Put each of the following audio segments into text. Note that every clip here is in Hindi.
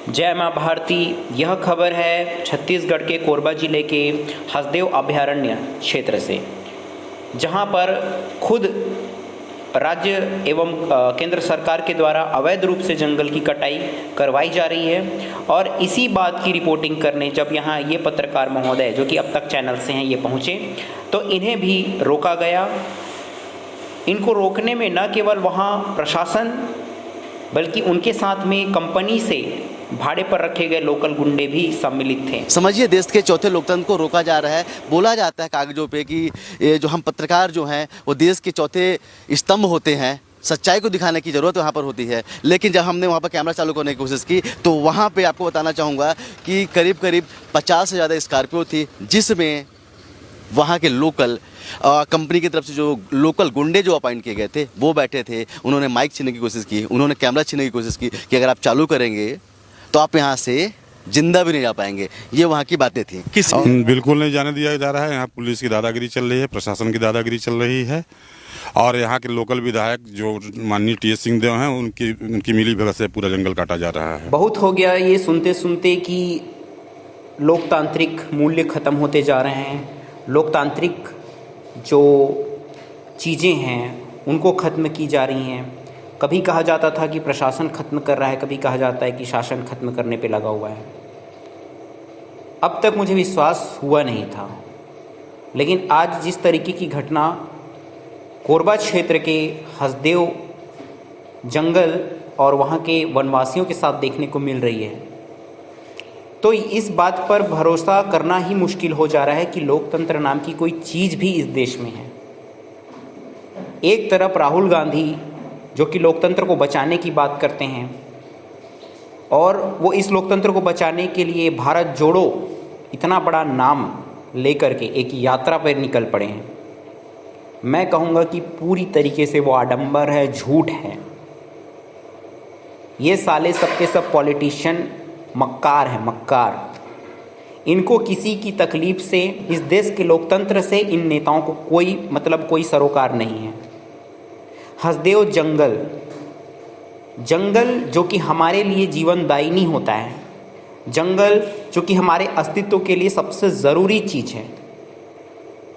जय मां भारती। यह खबर है छत्तीसगढ़ के कोरबा जिले के हसदेव अभयारण्य क्षेत्र से, जहां पर खुद राज्य एवं केंद्र सरकार के द्वारा अवैध रूप से जंगल की कटाई करवाई जा रही है। और इसी बात की रिपोर्टिंग करने जब यहाँ ये पत्रकार महोदय, जो कि अब तक चैनल से हैं, ये पहुँचे तो इन्हें भी रोका गया। इनको रोकने में न केवल वहाँ प्रशासन बल्कि उनके साथ में कंपनी से भाड़े पर रखे गए लोकल गुंडे भी सम्मिलित थे। समझिए, देश के चौथे लोकतंत्र को रोका जा रहा है। बोला जाता है कागजों पे कि ये जो हम पत्रकार जो हैं वो देश के चौथे स्तंभ होते हैं, सच्चाई को दिखाने की ज़रूरत वहाँ पर होती है। लेकिन जब हमने वहाँ पर कैमरा चालू करने की कोशिश की तो वहाँ पे आपको बताना चाहूँगा कि करीब 50 से ज़्यादा स्कॉर्पियो थी, जिसमें वहाँ के लोकल कंपनी की तरफ से जो लोकल गुंडे जो अपॉइंट किए गए थे वो बैठे थे। उन्होंने माइक छीनने की कोशिश की, उन्होंने कैमरा छीनने की कोशिश की कि अगर आप चालू करेंगे तो आप यहाँ से जिंदा भी नहीं जा पाएंगे। ये वहाँ की बातें थी। बिल्कुल नहीं जाने दिया जा रहा है। यहाँ पुलिस की दादागिरी चल रही है, प्रशासन की दादागिरी चल रही है और यहाँ के लोकल विधायक जो माननीय टी.एस. सिंहदेव हैं उनकी मिली भगत से पूरा जंगल काटा जा रहा है। बहुत हो गया ये सुनते सुनते कि लोकतांत्रिक मूल्य खत्म होते जा रहे हैं। लोकतांत्रिक जो चीज़ें हैं उनको ख़त्म की जा रही हैं। कभी कहा जाता था कि प्रशासन खत्म कर रहा है, कभी कहा जाता है कि शासन खत्म करने पे लगा हुआ है। अब तक मुझे विश्वास हुआ नहीं था, लेकिन आज जिस तरीके की घटना कोरबा क्षेत्र के हसदेव जंगल और वहाँ के वनवासियों के साथ देखने को मिल रही है, तो इस बात पर भरोसा करना ही मुश्किल हो जा रहा है कि लोकतंत्र नाम की कोई चीज़ भी इस देश में है। एक तरफ राहुल गांधी जो कि लोकतंत्र को बचाने की बात करते हैं और वो इस लोकतंत्र को बचाने के लिए भारत जोड़ो इतना बड़ा नाम लेकर के एक यात्रा पर निकल पड़े हैं। मैं कहूँगा कि पूरी तरीके से वो आडंबर है, झूठ है। ये साले सब के सब पॉलिटिशियन मक्कार है, मक्कार। इनको किसी की तकलीफ से, इस देश के लोकतंत्र से इन नेताओं को कोई सरोकार नहीं है। हसदेव जंगल जो कि हमारे लिए जीवनदायिनी होता है, जंगल जो कि हमारे अस्तित्व के लिए सबसे ज़रूरी चीज़ है,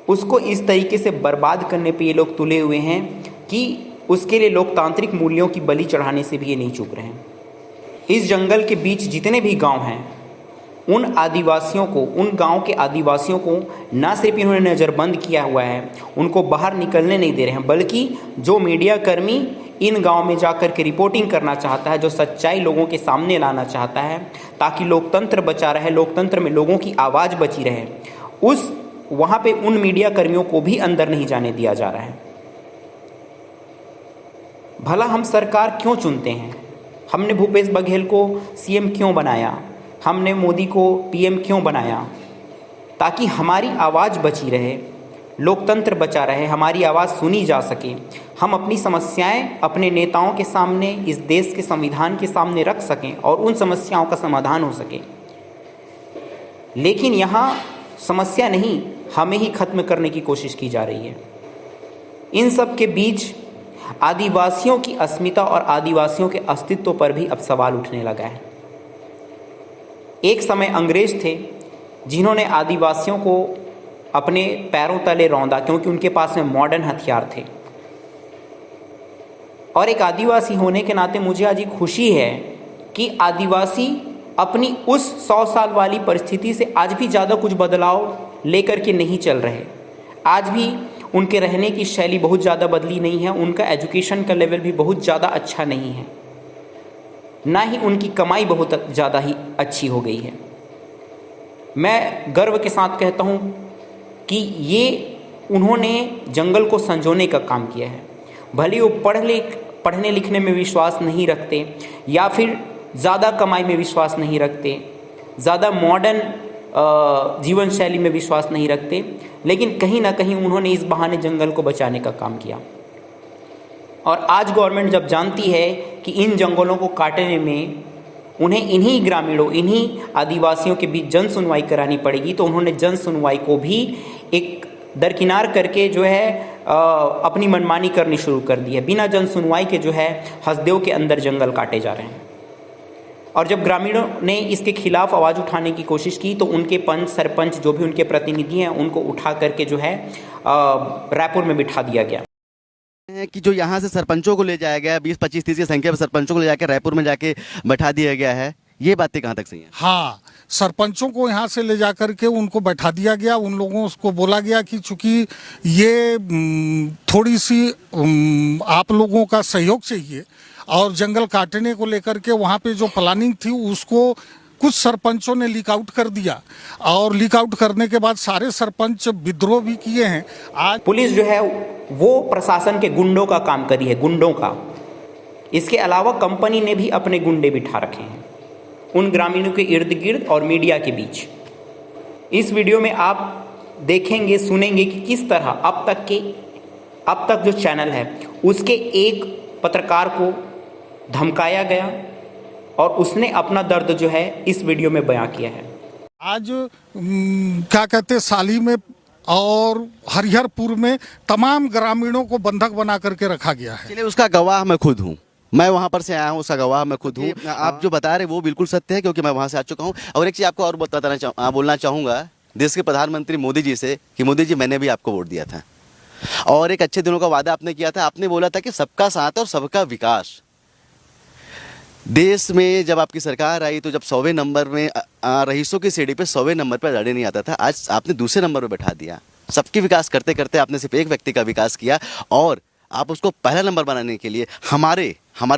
उसको इस तरीके से बर्बाद करने पे ये लोग तुले हुए हैं कि उसके लिए लोकतांत्रिक मूल्यों की बलि चढ़ाने से भी ये नहीं चूक रहे हैं। इस जंगल के बीच जितने भी गांव हैं, उन गांव के आदिवासियों को न सिर्फ इन्होंने नज़रबंद किया हुआ है, उनको बाहर निकलने नहीं दे रहे हैं, बल्कि जो मीडिया कर्मी इन गांव में जाकर के रिपोर्टिंग करना चाहता है, जो सच्चाई लोगों के सामने लाना चाहता है ताकि लोकतंत्र बचा रहे, लोकतंत्र में लोगों की आवाज़ बची रहे, वहाँ पे उन मीडिया कर्मियों को भी अंदर नहीं जाने दिया जा रहा है। भला हम सरकार क्यों चुनते हैं? हमने भूपेश बघेल को सीएम क्यों बनाया? हमने मोदी को पीएम क्यों बनाया? ताकि हमारी आवाज़ बची रहे, लोकतंत्र बचा रहे, हमारी आवाज़ सुनी जा सके, हम अपनी समस्याएं अपने नेताओं के सामने, इस देश के संविधान के सामने रख सकें और उन समस्याओं का समाधान हो सके। लेकिन यहाँ समस्या नहीं, हमें ही खत्म करने की कोशिश की जा रही है। इन सब के बीच आदिवासियों की अस्मिता और आदिवासियों के अस्तित्व पर भी अब सवाल उठने लगा है। एक समय अंग्रेज थे जिन्होंने आदिवासियों को अपने पैरों तले रौंदा, क्योंकि उनके पास में मॉडर्न हथियार थे। और एक आदिवासी होने के नाते मुझे आज ये खुशी है कि आदिवासी अपनी उस 100 साल वाली परिस्थिति से आज भी ज़्यादा कुछ बदलाव लेकर के नहीं चल रहे। आज भी उनके रहने की शैली बहुत ज़्यादा बदली नहीं है, उनका एजुकेशन का लेवल भी बहुत ज़्यादा अच्छा नहीं है, ना ही उनकी कमाई बहुत ज़्यादा ही अच्छी हो गई है। मैं गर्व के साथ कहता हूँ कि ये उन्होंने जंगल को संजोने का काम किया है। भले वो पढ़ने लिखने में विश्वास नहीं रखते या फिर ज़्यादा कमाई में विश्वास नहीं रखते, ज़्यादा मॉडर्न जीवन शैली में विश्वास नहीं रखते, लेकिन कहीं ना कहीं उन्होंने इस बहाने जंगल को बचाने का काम किया। और आज गवर्नमेंट जब जानती है कि इन जंगलों को काटने में उन्हें इन्हीं ग्रामीणों, इन्हीं आदिवासियों के बीच जन सुनवाई करानी पड़ेगी, तो उन्होंने जन सुनवाई को भी एक दरकिनार करके जो है अपनी मनमानी करनी शुरू कर दी है। बिना जन सुनवाई के जो है हसदेव के अंदर जंगल काटे जा रहे हैं। और जब ग्रामीणों ने इसके खिलाफ आवाज़ उठाने की कोशिश की तो उनके पंच सरपंच जो भी उनके प्रतिनिधि हैं उनको उठा करके जो है रायपुर में बिठा दिया गया कि जो यहाँ से सरपंचों को ले जाया गया 20-25-30 की संख्या में सरपंचों को ले जाकर रायपुर में जाके बैठा दिया गया है, ये बातें कहाँ तक सही हैं? हाँ, सरपंचों को यहाँ से ले जा करके उनको बैठा दिया गया। उन लोगों को बोला गया कि चूंकि ये थोड़ी सी आप लोगों का सहयोग चाहिए और जंगल काटने को लेकर के वहाँ पे जो प्लानिंग थी उसको कुछ सरपंचों ने लीक आउट कर दिया और लीक आउट करने के बाद सारे सरपंच विद्रोह भी किए हैं। आज पुलिस जो है वो प्रशासन के गुंडों का काम करी है, गुंडों का। इसके अलावा कंपनी ने भी अपने गुंडे बिठा रखे हैं उन ग्रामीणों के इर्द गिर्द और मीडिया के बीच। इस वीडियो में आप देखेंगे सुनेंगे कि किस तरह अब तक जो चैनल है उसके एक पत्रकार को धमकाया गया और उसने अपना दर्द जो है इस वीडियो में बयां किया है। आज क्या कहते साली में और हरिहरपुर में तमाम ग्रामीणों को बंधक बना करके रखा गया है। चलिए, उसका गवाह मैं खुद हूँ, मैं वहाँ पर से आया हूँ, उसका गवाह मैं खुद हूँ। आप जो बता रहे वो बिल्कुल सत्य है क्योंकि मैं वहाँ से आ चुका हूँ। और एक चीज़ आपको और बोलना चाहूँगा देश के प्रधानमंत्री मोदी जी से कि मोदी जी मैंने भी आपको वोट दिया था और एक अच्छे दिनों का वादा आपने किया था। आपने बोला था कि सबका साथ और सबका विकास। देश में जब आपकी सरकार आई तो जब 100वें नंबर में रईसों की सीढ़ी पे 100वें नंबर पर लड़े नहीं आता था, आज आपने दूसरे नंबर पर बैठा दिया। सबकी विकास करते करते आपने सिर्फ एक व्यक्ति का विकास किया और आप उसको पहला नंबर बनाने के लिए हमारे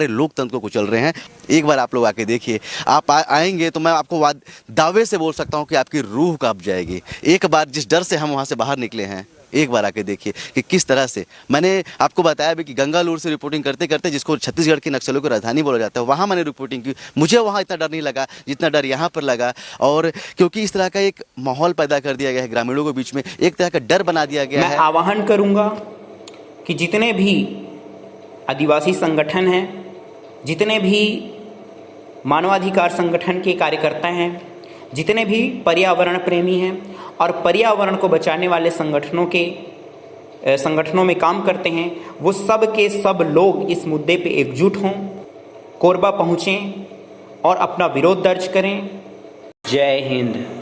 लोकतंत्र को कुचल रहे हैं। एक बार आप लोग आके देखिए, आप आएंगे तो मैं आपको दावे से बोल सकता हूँ कि आपकी रूह कांप जाएगी। एक बार जिस डर से हम वहाँ से बाहर निकले हैं, एक बार आके देखिए कि किस तरह से मैंने आपको बताया भी कि गंगालूर से रिपोर्टिंग करते करते जिसको छत्तीसगढ़ की नक्सलों की राजधानी बोला जाता है वहाँ मैंने रिपोर्टिंग की। मुझे वहाँ इतना डर नहीं लगा जितना डर यहाँ पर लगा, और क्योंकि इस तरह का एक माहौल पैदा कर दिया गया है ग्रामीणों के बीच में, एक तरह का डर बना दिया गया है। मैं आह्वान करूँगा कि जितने भी आदिवासी संगठन हैं, जितने भी मानवाधिकार संगठन के कार्यकर्ता हैं, जितने भी पर्यावरण प्रेमी हैं और पर्यावरण को बचाने वाले संगठनों में काम करते हैं, वो सब के सब लोग इस मुद्दे पे एकजुट हों, कोरबा पहुँचें और अपना विरोध दर्ज करें। जय हिंद।